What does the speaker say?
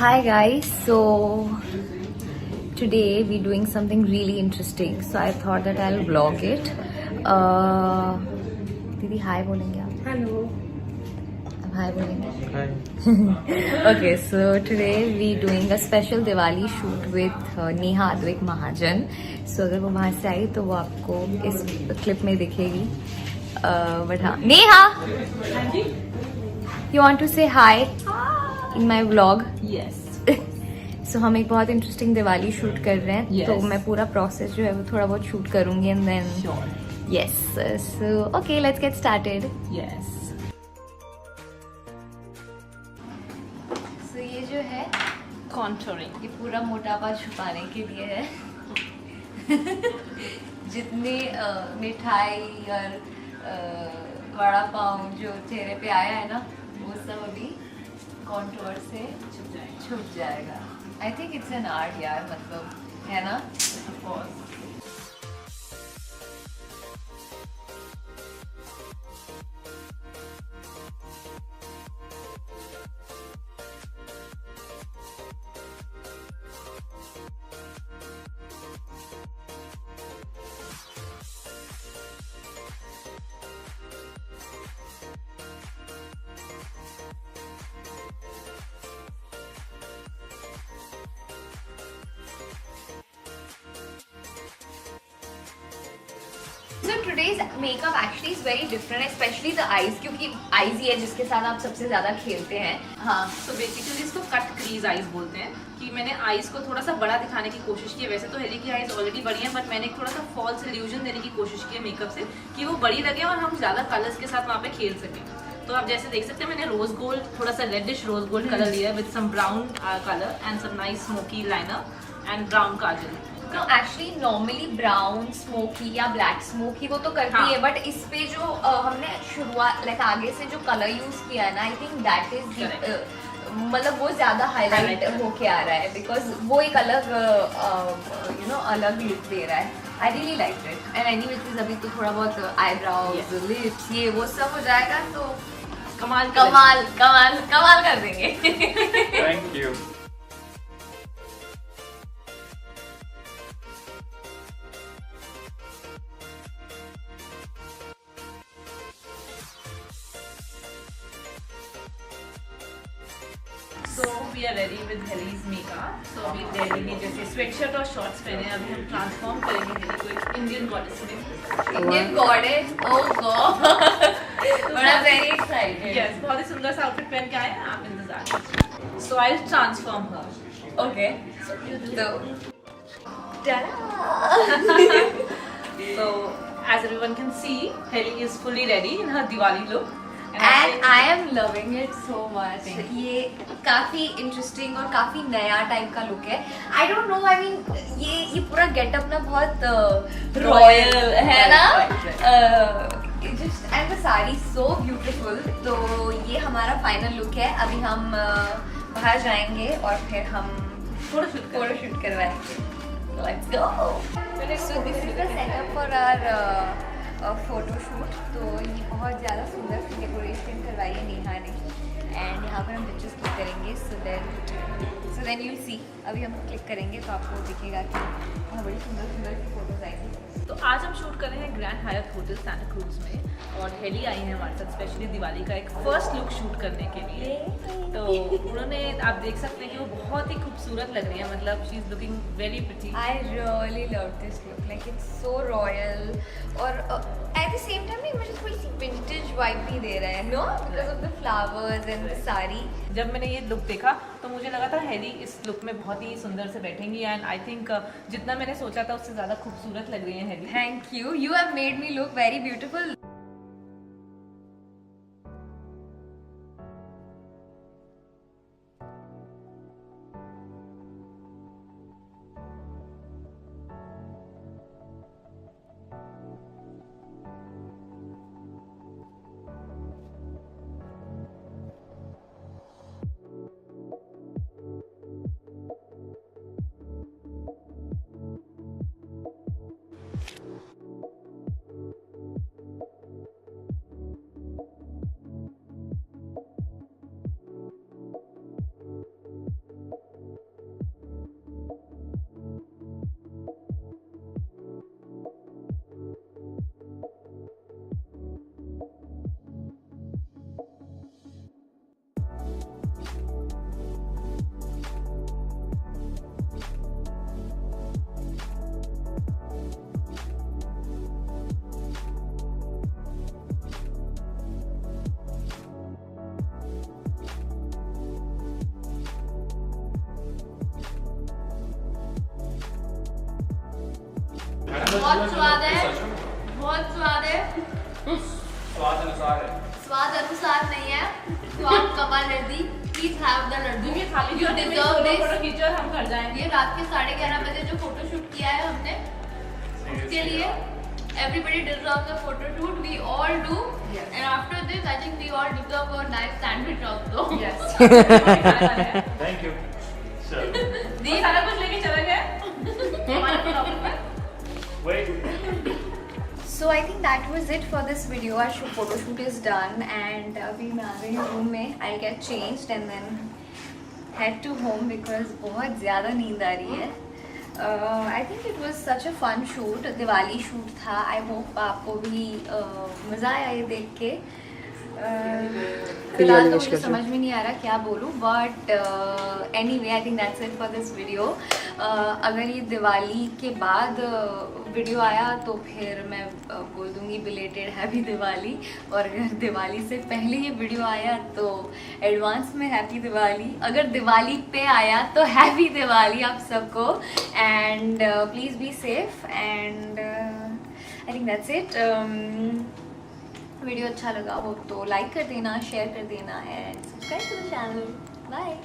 Hi guys, so today we're doing something really interesting. So I thought that I'll vlog it. दीदी हाय बोलेंगे आप? Hello. अब हाय बोलेंगे? Okay, so today we're doing a special Diwali shoot with Neha Advik Mahajan. So अगर वो वहाँ से आई तो वो आपको इस क्लिप में दिखेगी. But हाँ, Neha, you want to say hi in my vlog? Yes. सो हम एक बहुत इंटरेस्टिंग दिवाली शूट कर रहे हैं. Yes. तो मैं पूरा प्रोसेस जो है वो थोड़ा बहुत शूट करूंगी and then Sure. Yes. So okay, let's get started. Yes. So ये जो है Contouring. ये पूरा मोटापा छुपाने के लिए है. जितनी मिठाई और वड़ा पाव जो चेहरे पे आया है ना वो सब अभी कॉन्टोर से छुप जाएगा. I think it's an art यार, मतलब है ना. Of course. So today's makeup actually is very different, especially the eyes, क्योंकि eyes ही है जिसके साथ आप सबसे ज्यादा खेलते हैं. हाँ, तो बेसिकली इसको कट क्रीज आईज बोलते हैं कि मैंने आईज को थोड़ा सा बड़ा दिखाने की कोशिश की है. वैसे तो हेली की आईज ऑलरेडी बड़ी है, बट मैंने एक थोड़ा सा फॉल्स इल्यूजन देने की कोशिश की है मेकअप से कि वो बड़ी लगे और हम ज्यादा कलर्स के साथ वहाँ पे खेल सकें. तो आप जैसे देख सकते हैं मैंने रोज गोल्ड, थोड़ा सा रेडिश रोज गोल्ड कलर लिया है with some brown colour and some nice smoky liner and brown kajal. तो एक्चुअली नॉर्मली ब्राउन स्मोकी या ब्लैक स्मोकी वो तो करती हाँ. है, बट इस पे जो हमने शुरुआत लाइक आगे से जो कलर यूज किया है ना, आई थिंक दैट इज मतलब वो ज्यादा हाईलाइट होके आ रहा है बिकॉज वो एक अलग अलग लुक दे रहा है. I really like it. And any which अभी तो थोड़ा बहुत आईब्राउज लिप्स ये वो सब हो जाएगा तो कमाल कमाल कमाल कमाल कर देंगे. Thank you. So we are ready with Heli's makeup. So अभी हेली ने जैसे स्वेटशर्ट और शॉर्ट्स पहने हैं, अभी हम ट्रांसफॉर्म करेंगे हेली को एक इंडियन गॉडेस में. इंडियन गॉडेस, ओह गॉड, बड़ा वेरी एक्साइटेड. यस, बहुत ही सुंदर सा आउटफिट पहन के आए हैं, आप इंतजार कीजिए. So I will transform her. Okay, तो So as everyone can see, Heli is fully ready in her Diwali look. And I am loving it so much. ये काफी इंटरेस्टिंग और काफी नया टाइप का लुक है. I don't know, I mean ये पूरा गेटअप ना बहुत रॉयल है ना. Just and the sari so beautiful. तो ये हमारा फाइनल लुक है. अभी हम बाहर जाएंगे और फिर हम फोटोशूट करवाएंगे. Let's go. So this is the setup for our photoshoot. तो ये बहुत ज़्यादा सुंदर सी डेकोरेशन करवाई है नेहा ने. एंड यहाँ पर हम पिक्चर्स क्लिक करेंगे. So then you see. अभी हम क्लिक करेंगे तो आपको दिखेगा कि वहाँ बड़ी सुंदर सुंदर फोटोज आएंगी. तो आज हम शूट कर रहे हैं ग्रैंड हायत होटल सैंटा क्रूज में और हेली आई है हमारे साथ स्पेशली दिवाली का एक फर्स्ट लुक शूट करने के लिए. तो उन्होंने, आप देख सकते हैं कि वो बहुत ही खूबसूरत लग रही है. मतलब she is looking very pretty. I really love this look. Like it's so royal और एट द सेम टाइम नहीं, मुझे थोड़ी सी विंटेज वाइब भी दे रहा है no, because of the flowers and the sari. जब मैंने ये लुक देखा तो मुझे लगा था हेली इस लुक में बहुत ही सुंदर से बैठेंगी एंड आई थिंक जितना मैंने सोचा था उससे ज़्यादा खूबसूरत लग रही है Haley. Thank you. You have made me look very beautiful. बहुत स्वाद है, बहुत स्वाद है। स्वाद अनुसार है। स्वाद अनुसार नहीं है, स्वाद कमाल laddu. Please have the laddu. ये खाली You deserve this। फोटो खींचो और हम घर जाएंगे। ये रात के 11:30 बजे जो फोटो शूट किया है हमने, उसके लिए everybody deserves a photo shoot. We all do. Yes. And after this, I think we all deserve a nice sandwich also. Yes. Thank you. चलो। ये सारा कुछ लेके चले गए हमारे ब्लॉग में। Wait. So I think that was it for this video. Our photo shoot is done and अभी मैं आ गई हूँ रूम में. I'll get changed and then head to home because बहुत ज़्यादा नींद आ रही है. I think it was such a fun shoot. Diwali shoot था. I hope आपको भी मज़ा आया ये देख के. फिलहाल तो मुझे समझ में नहीं आ रहा क्या बोलूँ, but anyway I think that's it for this video. अगर ये दिवाली के बाद वीडियो आया तो फिर मैं बोल दूँगी बिलेटेड हैप्पी दिवाली, और अगर दिवाली से पहले ये वीडियो आया तो एडवांस में हैप्पी दिवाली, अगर दिवाली पे आया तो हैप्पी दिवाली आप सबको. And please be safe and I think that's it. Video अच्छा लगा हो तो लाइक कर देना, शेयर कर देना and subscribe to the channel. Bye.